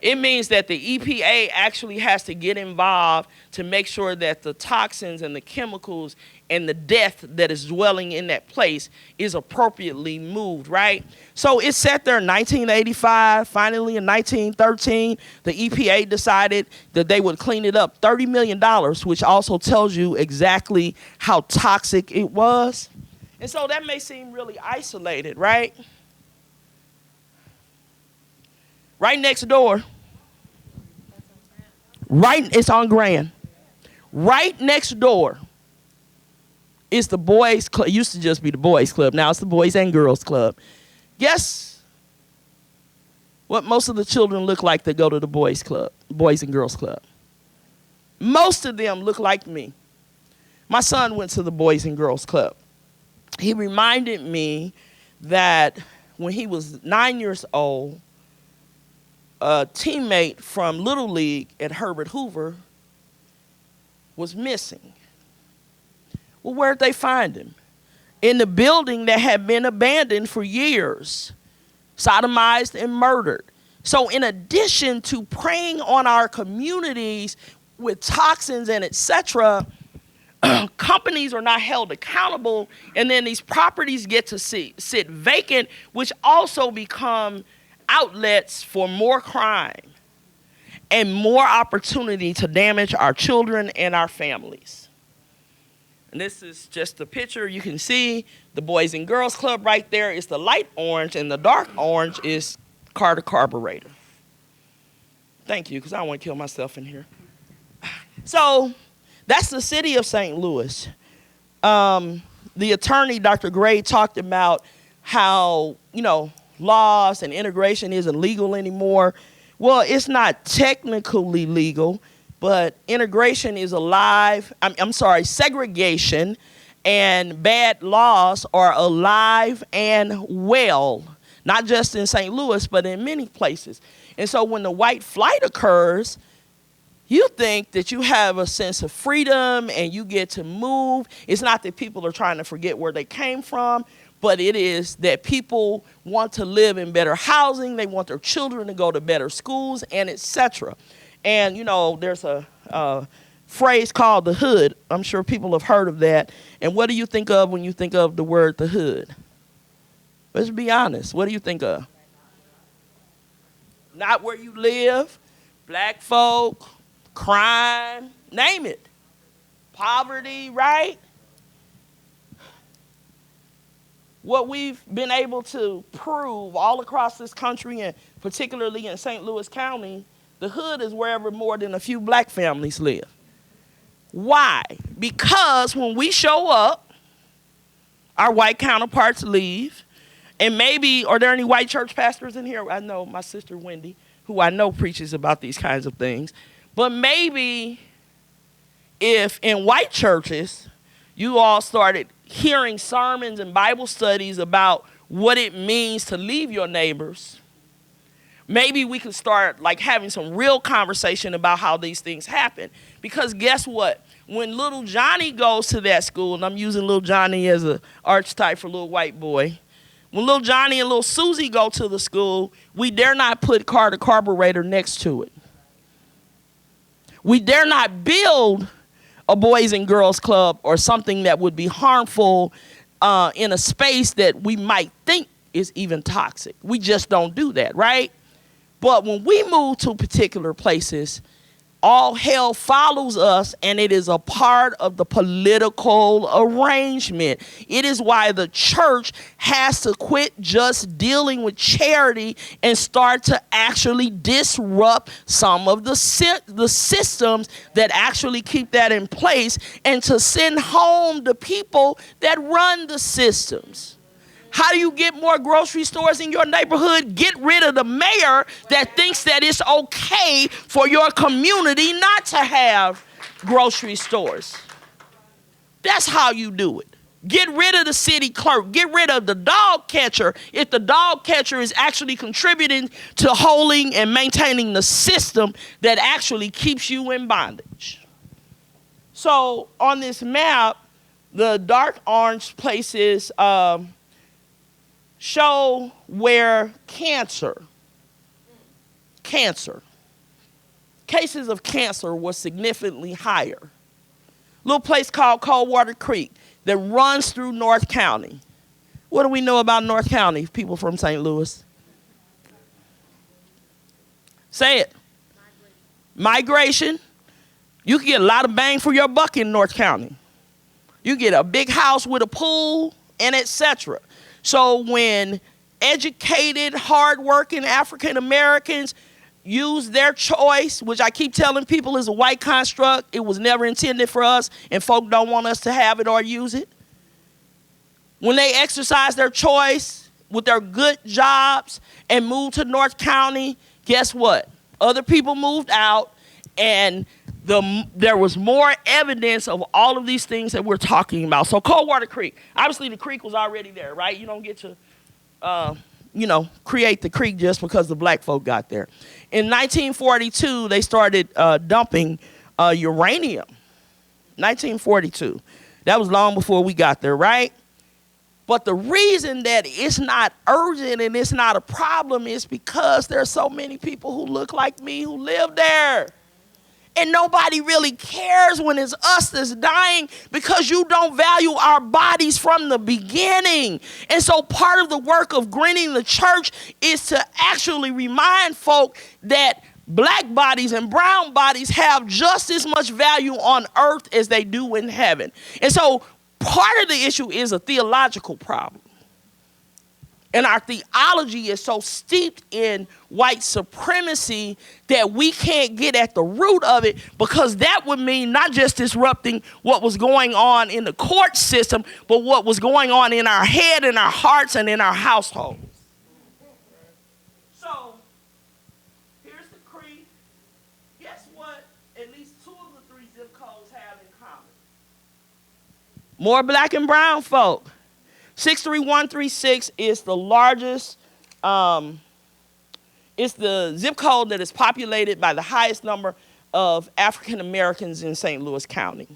It means that the EPA actually has to get involved to make sure that the toxins and the chemicals and the death that is dwelling in that place is appropriately moved, right? So it sat there in 1985. Finally, in 1913, the EPA decided that they would clean it up. $30 million, which also tells you exactly how toxic it was. And so that may seem really isolated, right? Right next door, it's on Grand. Right next door is the boys' club. It used to just be the boys' club. Now it's the boys and girls' club. Guess what most of the children look like that go to the boys' club, boys and girls' club? Most of them look like me. My son went to the boys and girls' club. He reminded me that when he was 9 years old, a teammate from Little League at Herbert Hoover was missing. Well, where'd they find him? In the building that had been abandoned for years, sodomized and murdered. So in addition to preying on our communities with toxins and etc., companies are not held accountable, and then these properties get to sit vacant, which also become outlets for more crime and more opportunity to damage our children and our families. And this is just a picture. You can see the Boys and Girls Club right there is the light orange, and the dark orange is Carter Carburetor. Thank you, because I don't want to kill myself in here. So that's the city of St. Louis. The attorney, Dr. Gray, talked about how, laws and integration isn't legal anymore. Well, it's not technically legal, but integration is alive. Segregation and bad laws are alive and well, not just in St. Louis, but in many places. And so when the white flight occurs, you think that you have a sense of freedom and you get to move. It's not that people are trying to forget where they came from, but it is that people want to live in better housing. They want their children to go to better schools, and etc. And, there's a phrase called the hood. I'm sure people have heard of that. And what do you think of when you think of the word the hood? Let's be honest. What do you think of? Not where you live, black folk, crime, name it. Poverty, right? What we've been able to prove all across this country, and particularly in St. Louis County, the hood is wherever more than a few black families live. Why? Because when we show up, our white counterparts leave. And maybe, are there any white church pastors in here? I know my sister Wendy, who I know preaches about these kinds of things. But maybe if in white churches, you all started hearing sermons and Bible studies about what it means to leave your neighbors, maybe we could start having some real conversation about how these things happen. Because guess what? When little Johnny goes to that school, and I'm using little Johnny as an archetype for little white boy, when little Johnny and little Susie go to the school, we dare not put Carter Carburetor next to it. We dare not build a Boys and Girls Club or something that would be harmful in a space that we might think is even toxic. We just don't do that, right? But when we move to particular places, all hell follows us, and it is a part of the political arrangement. It is why the church has to quit just dealing with charity and start to actually disrupt some of the systems that actually keep that in place, and to send home the people that run the systems. How do you get more grocery stores in your neighborhood? Get rid of the mayor that thinks that it's okay for your community not to have grocery stores. That's how you do it. Get rid of the city clerk. Get rid of the dog catcher if the dog catcher is actually contributing to holding and maintaining the system that actually keeps you in bondage. So on this map, the dark orange places show where cancer cancer. Cases of cancer was significantly higher. Little place called Coldwater Creek that runs through North County. What do we know about North County, people from St. Louis? Say it. Migration. You can get a lot of bang for your buck in North County. You get a big house with a pool and etc. So when educated, hardworking African Americans use their choice, which I keep telling people is a white construct, it was never intended for us, and folk don't want us to have it or use it. When they exercise their choice with their good jobs and move to North County, guess what? Other people moved out, and there was more evidence of all of these things that we're talking about. So Coldwater Creek, obviously the creek was already there, right? You don't get to, create the creek just because the black folk got there. In 1942, they started dumping uranium. 1942. That was long before we got there, right? But the reason that it's not urgent and it's not a problem is because there's so many people who look like me who live there. And nobody really cares when it's us that's dying because you don't value our bodies from the beginning. And so part of the work of greening the church is to actually remind folk that black bodies and brown bodies have just as much value on earth as they do in heaven. And so part of the issue is a theological problem. And our theology is so steeped in white supremacy that we can't get at the root of it, because that would mean not just disrupting what was going on in the court system, but what was going on in our head, in our hearts, and in our households. So, here's the creek. Guess what? At least 2 of the 3 zip codes have in common. More black and brown folk. 63136 is the largest, it's the zip code that is populated by the highest number of African Americans in St. Louis County.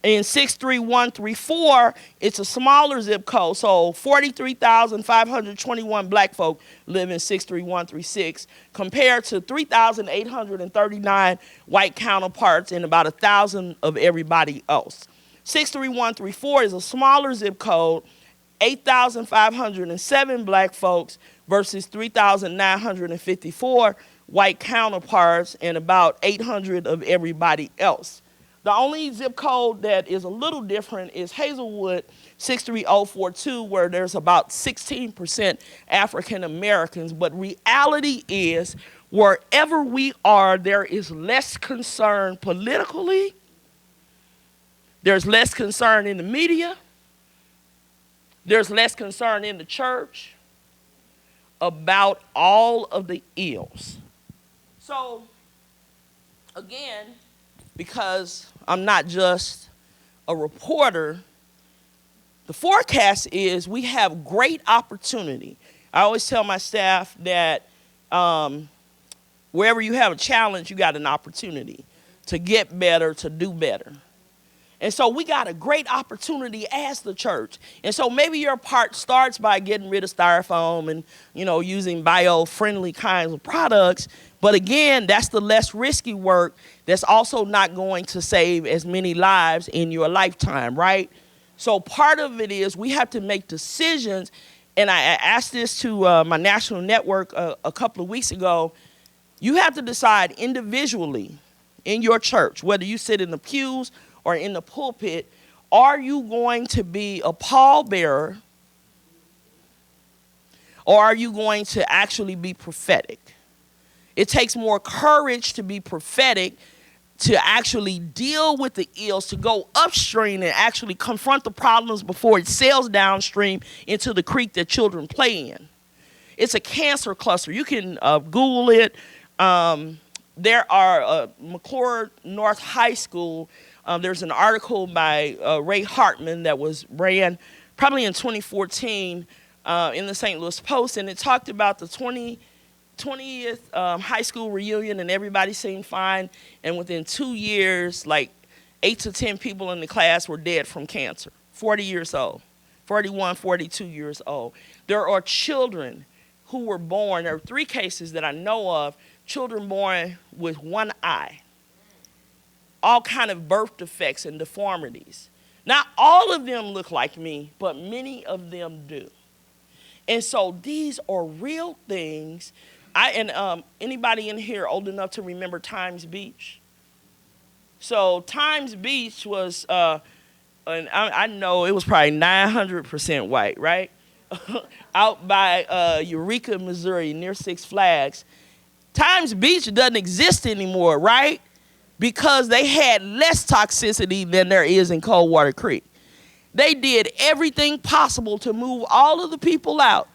In 63134, it's a smaller zip code, so 43,521 black folk live in 63136 compared to 3,839 white counterparts and about 1,000 of everybody else. 63134 is a smaller zip code, 8,507 black folks versus 3,954 white counterparts and about 800 of everybody else. The only zip code that is a little different is Hazelwood 63042, where there's about 16% African Americans. But reality is, wherever we are, there is less concern politically. There's less concern in the media. There's less concern in the church about all of the ills. So, again, because I'm not just a reporter, the forecast is we have great opportunity. I always tell my staff that wherever you have a challenge, you got an opportunity to get better, to do better. And so we got a great opportunity as the church. And so maybe your part starts by getting rid of styrofoam and, using bio-friendly kinds of products. But again, that's the less risky work that's also not going to save as many lives in your lifetime, right? So part of it is we have to make decisions. And I asked this to my national network a couple of weeks ago. You have to decide individually in your church, whether you sit in the pews or in the pulpit, are you going to be a pallbearer, or are you going to actually be prophetic? It takes more courage to be prophetic, to actually deal with the ills, to go upstream and actually confront the problems before it sails downstream into the creek that children play in. It's a cancer cluster. You can Google it. There are McClure North High School. There's an article by Ray Hartman that was ran probably in 2014 in the St. Louis Post, and it talked about the 20th high school reunion, and everybody seemed fine. And within 2 years, like 8 to 10 people in the class were dead from cancer, 40 years old, 41, 42 years old. There are children who were born, there are 3 cases that I know of, children born with one eye, all kind of birth defects and deformities. Not all of them look like me, but many of them do. And so these are real things. Anybody in here old enough to remember Times Beach? So Times Beach was, and I know it was probably 900% white, right? Out by Eureka, Missouri, near Six Flags. Times Beach doesn't exist anymore, right? Because they had less toxicity than there is in Coldwater Creek. They did everything possible to move all of the people out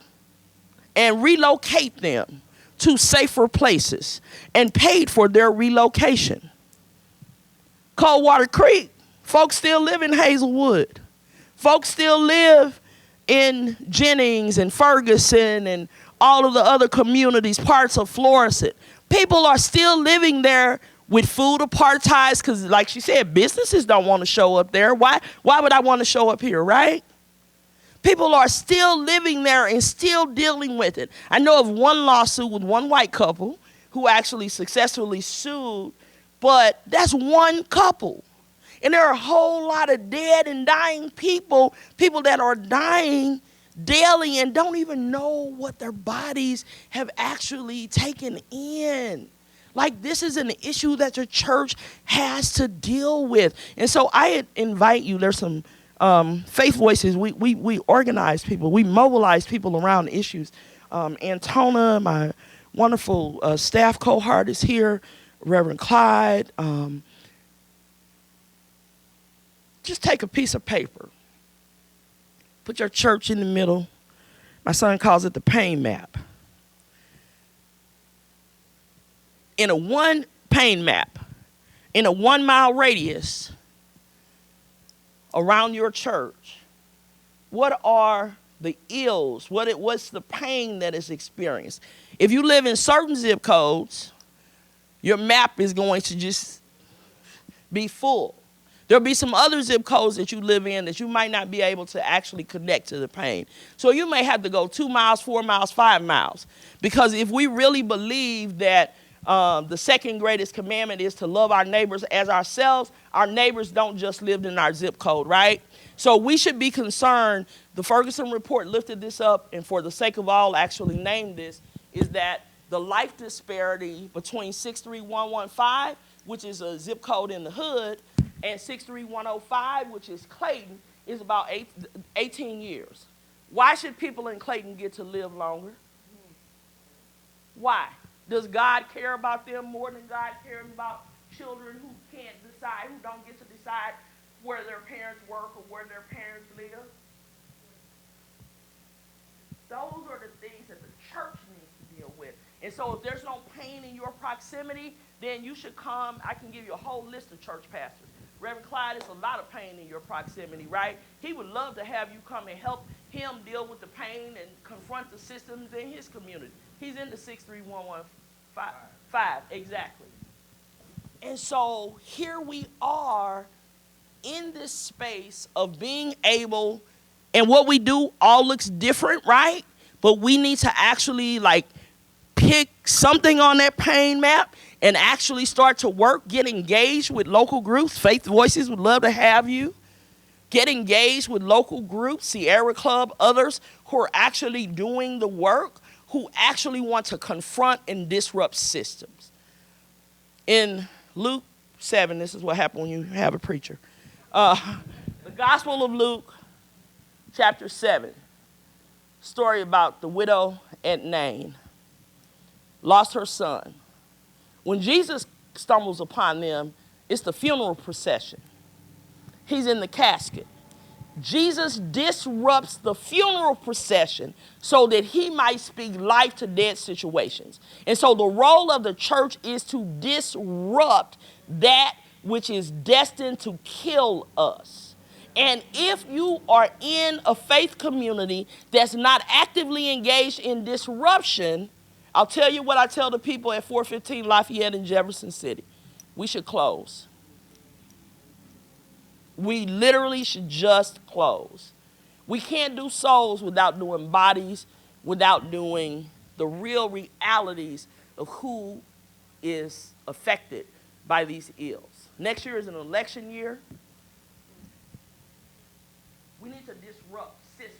and relocate them to safer places and paid for their relocation. Coldwater Creek, folks still live in Hazelwood. Folks still live in Jennings and Ferguson and all of the other communities, parts of Florissant. People are still living there with food apartheid because, like she said, businesses don't want to show up there. Why would I want to show up here, right? People are still living there and still dealing with it. I know of one lawsuit with one white couple who actually successfully sued, but that's one couple. And there are a whole lot of dead and dying people that are dying daily and don't even know what their bodies have actually taken in. Like, this is an issue that your church has to deal with. And so I invite you, there's some faith voices. We organize people. We mobilize people around issues. Antona, my wonderful staff cohort, is here. Reverend Clyde. Just take a piece of paper. Put your church in the middle. My son calls it the pain map. In a one pain map, in a 1 mile radius around your church, what are the ills? What's the pain that is experienced? If you live in certain zip codes, your map is going to just be full. There'll be some other zip codes that you live in that you might not be able to actually connect to the pain. So you may have to go 2 miles, 4 miles, 5 miles. Because if we really believe that the second greatest commandment is to love our neighbors as ourselves, our neighbors don't just live in our zip code, right? So we should be concerned. The Ferguson report lifted this up, and for the sake of all, actually named this, is that the life disparity between 63115, which is a zip code in the hood, and 63105, which is Clayton, is about 18 years. Why should people in Clayton get to live longer? Why? Does God care about them more than God cares about children who can't decide, who don't get to decide where their parents work or where their parents live? Those are the things that the church needs to deal with. And so if there's no pain in your proximity, then you should come. I can give you a whole list of church pastors. Reverend Clyde, there's a lot of pain in your proximity, right? He would love to have you come and help him deal with the pain and confront the systems in his community. He's in the 63115, exactly. And so here we are in this space of being able, and what we do all looks different, right? But we need to actually pick something on that pain map and actually start to work, get engaged with local groups. Faith Voices would love to have you. Get engaged with local groups, Sierra Club, others who are actually doing the work, who actually want to confront and disrupt systems. In Luke 7, this is what happened when you have a preacher. The Gospel of Luke, chapter 7, story about the widow at Nain, lost her son. When Jesus stumbles upon them, it's the funeral procession. He's in the casket. Jesus disrupts the funeral procession so that he might speak life to dead situations. And so the role of the church is to disrupt that which is destined to kill us. And if you are in a faith community that's not actively engaged in disruption, I'll tell you what I tell the people at 415 Lafayette in Jefferson City. We should close. We literally should just close. We can't do souls without doing bodies, without doing the real realities of who is affected by these ills. Next year is an election year. We need to disrupt systems.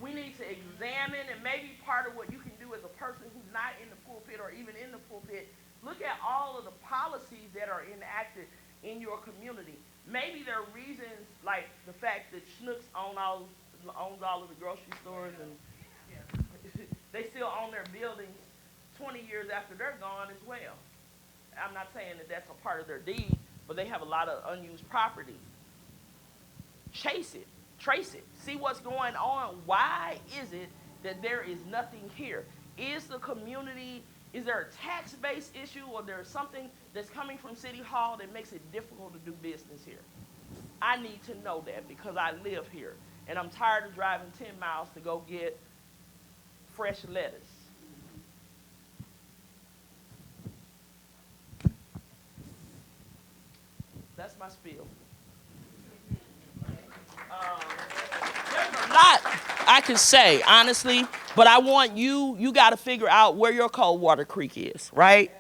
We need to examine, and maybe part of what you can do as a person who's not in the pulpit or even in the pulpit, look at all of the policies that are enacted in your community. Maybe there are reasons like the fact that Schnucks owns all of the grocery stores, and they still own their buildings 20 years after they're gone as well. I'm not saying that that's a part of their deed, but they have a lot of unused property. Chase it, trace it, see what's going on. Why is it that there is nothing here? Is the community, is there a tax-based issue, or there's something that's coming from City Hall that makes it difficult to do business here? I need to know that because I live here, and I'm tired of driving 10 miles to go get fresh lettuce. That's my spiel. There's a lot I can say, honestly, but I want you got to figure out where your Coldwater Creek is, right?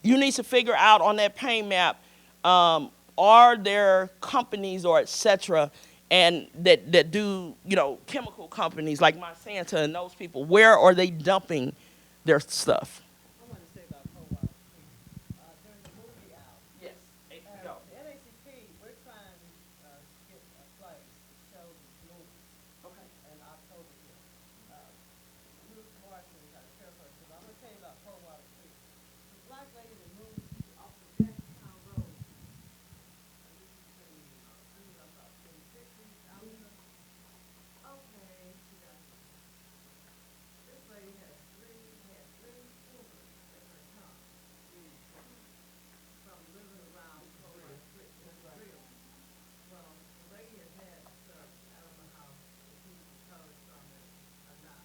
You need to figure out on that paint map, are there companies or et cetera, and that do, chemical companies like Monsanto and those people, where are they dumping their stuff?
I want to say about Coldwater Creek. During the movie out,
Yes, go.
NACP, we're trying to get a place to show the movie
Okay.
in October here. Bruce Martin is our chairperson. But I'm going to tell you about Coldwater Creek. The black lady that moved off of Jackstown Road. This is about 2060. Okay, she got this lady had three children at her time from living around Coldwater Creek. That's real. Well, the lady has had surgery. I don't know how if he recovered from it or not,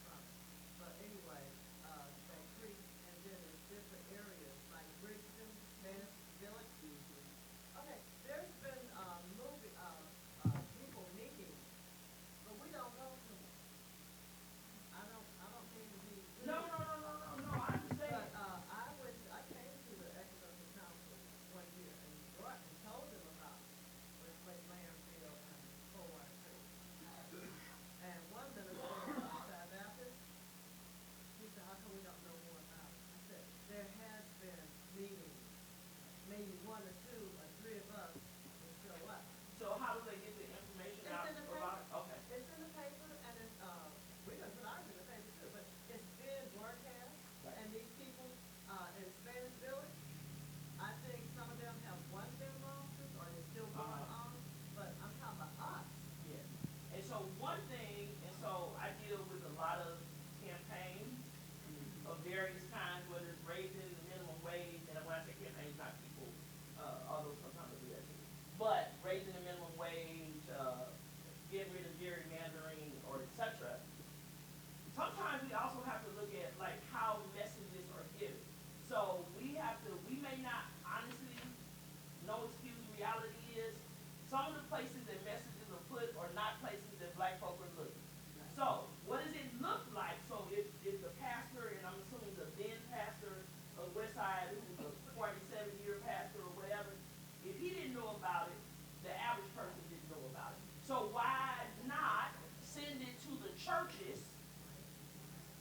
from it. But anyway, that creek, and then there's different areas like Bridgeton, Spanish Village. Okay, there's been, people meeting, but we don't go to them. I don't mean to be rude.
No, I understand.
But, I came to the Economic Council one year and brought and told them about Westlake Landfill and Coldwater Creek. And one minister, Baptist, he said, how come we don't know more about it? I said, there has been meetings, maybe one or two or three of us will show up.
So how do they get the information
It's
out
in the
about
paper.
it? Okay.
It's in the paper, and it's, we're gonna put ours in the paper too, but it's being broadcast.
Right.
And these people, in Spanish Village, I think some of them have won their lawsuits, or they're still going on, but I'm talking about us.
Yes. And so one thing, and so I deal with a lot of campaigns of various kinds, whether it's raising the minimum wage, and when I say campaigns, not people, although sometimes I do that too. But raising the minimum wage, getting rid of gerrymandering, or et cetera. Sometimes we also have to look at like how messages are given. So we may not honestly, no excuse, reality is, some of the places that messages are put are not places that black folk are looking. So what does it look like? So if the pastor, and I'm assuming the then pastor of Westside, who was a 47-year pastor or whatever, if he didn't know about it, the average person didn't know about it. So why not send it to the churches?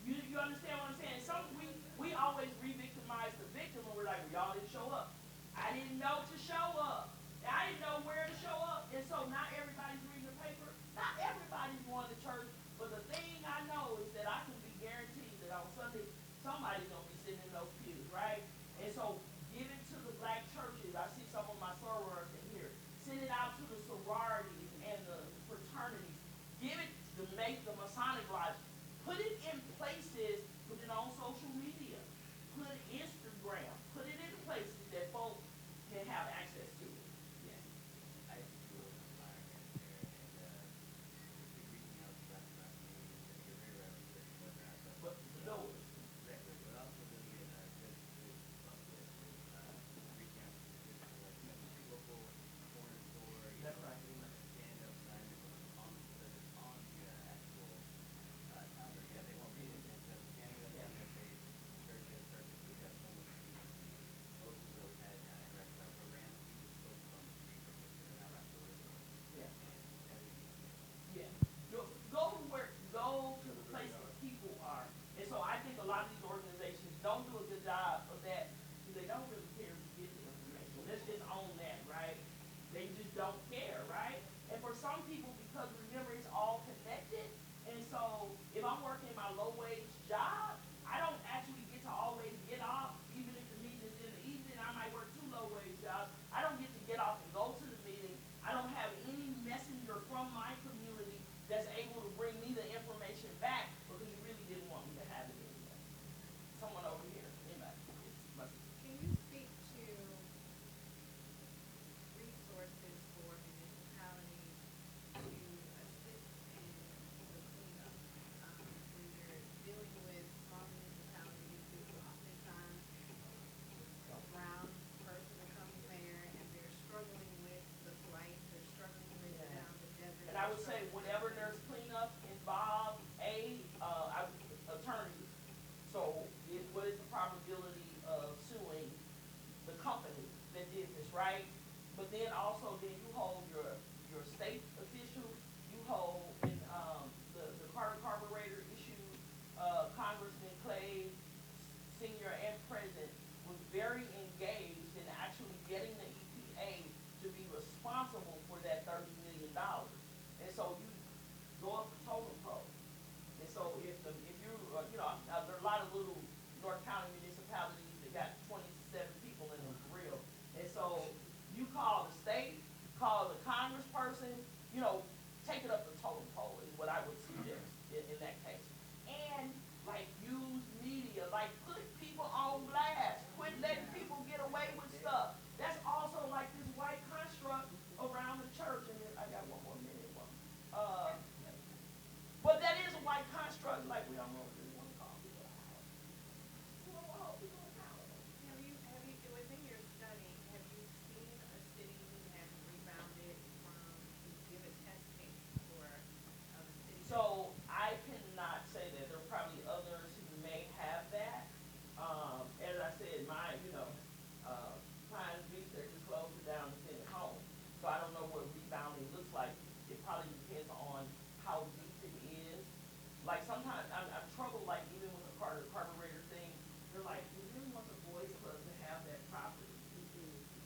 You understand what I'm saying? We always re-victimize the victim, and we're like, well, y'all didn't show up. I didn't know to show up. I didn't know where to show up. And so not everybody's reading the paper. Not everybody's going to church. But the thing I know is that I can be guaranteed that on Sunday, somebody's going to be sitting in those pews, right? And so give it to the black churches. I see some of my sorors in here. Send it out to the sororities and the fraternities. Give it to make the Masonic Lodge. Put it in places, put it on social media, put Instagram, put it in places that folks can have access to it.
Yeah, I do an environment there, and reaching out to black communities, and you're very right with whether or not
But the doors.
exactly. But also doing it good bump with reaching out to specific like local corner store,
That's right.
stand up sign on the actual counter. Yeah, they won't read it. It's just scanning it on their face.
so if I'm working my low wage job, I don't actually get to always get off, even if the meeting is in the evening. I might work two low wage jobs. I don't get to get off and go to the meeting. I don't have any messenger from my community that's able to bring me the information back because you really didn't want me to have it anyway. Someone over here, anybody?
Can you speak to resources for municipalities to assist in the cleanup? When you're dealing with small municipalities who oftentimes a brown person becomes mayor and they're struggling with the blight, they're struggling with
Yeah.
the desert.
And I
they're
would say
struggling with
whenever
the-
there's cleanup involved, attorneys. So what is the probability of suing the company that did this, right? But then also then you hold your state officials, you hold in the Carter Carburetor issue, Congressman Clay, senior and president, was very engaged in actually getting the EPA to be responsible for that $30 million. And so you go up the totem pole. And so if you there are a lot of little North County municipalities that got 27 people in them for real. And so you call the state, call the congressperson, take it up the totem pole is what I would suggest in that case. And like use media, like put people on blast, quit letting people get away with stuff. That's also like this white construct around the church. And then I got one more minute. But that is a white construct, like we don't really want to call people out. We don't want to hold people accountable.
Within your study, have you seen a city who has rebounded from, give a test case for a city?
So I cannot say that. There are probably others who may have that. As I said, Pines Beach, they just closed it down and sent it home. So I don't know what rebounding looks like. It probably depends on how deep it is. Like sometimes I'm troubled, like even with the carburetor thing, they're like, we really want the boys club to have that property.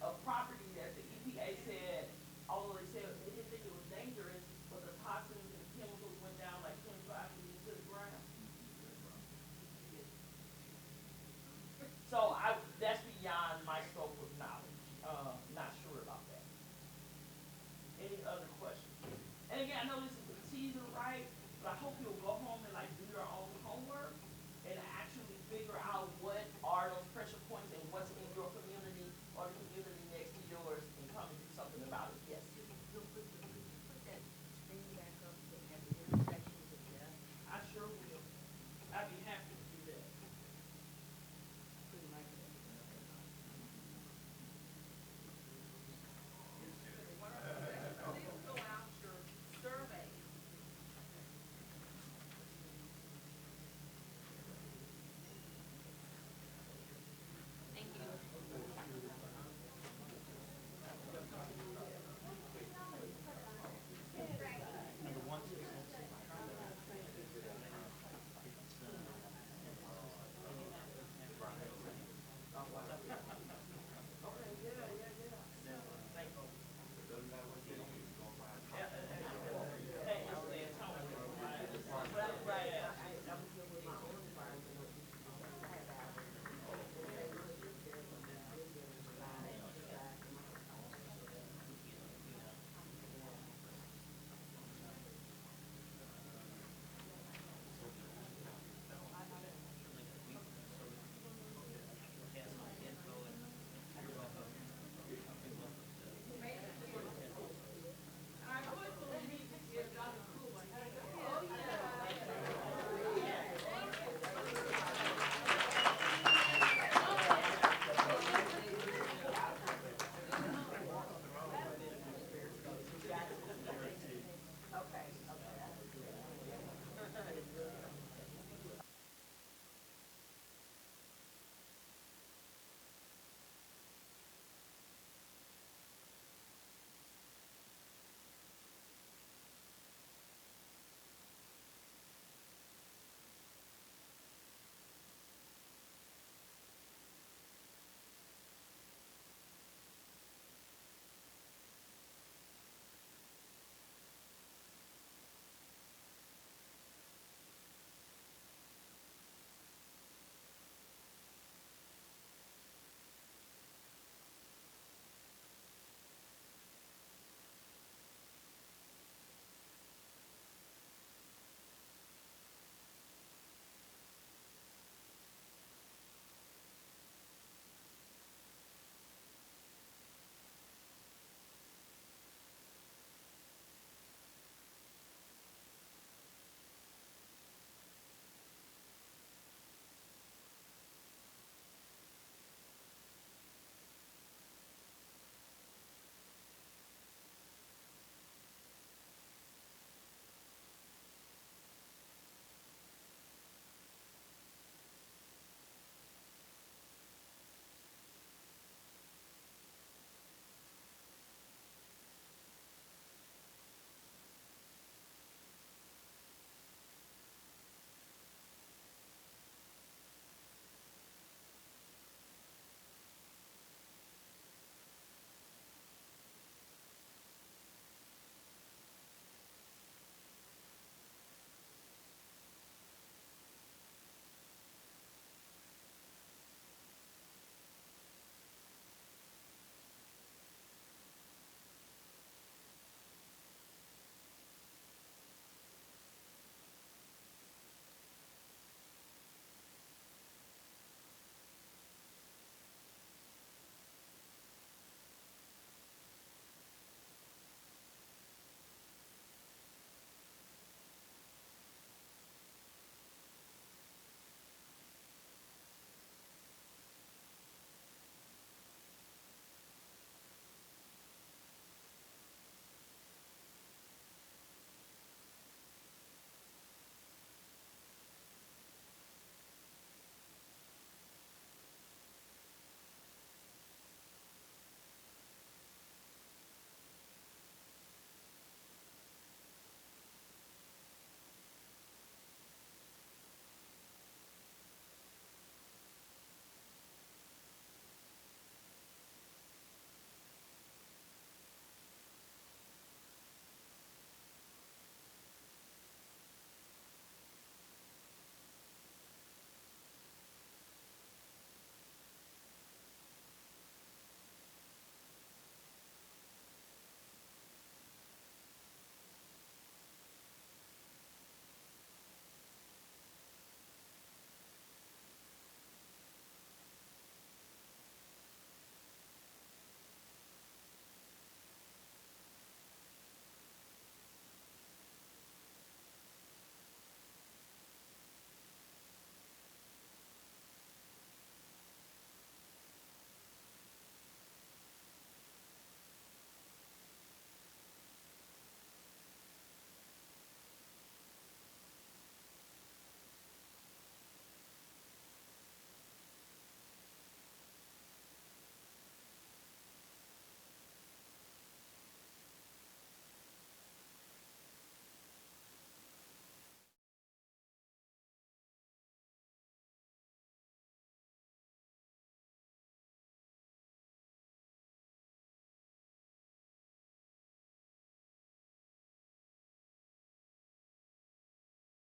A property that the EPA said, although they said they didn't think it was dangerous, but the toxins and chemicals went down like 25 feet into the ground. So that's beyond my scope of knowledge. Not sure about that. Any other questions? And again, I know this is a teaser, right? But I hope you'll go home and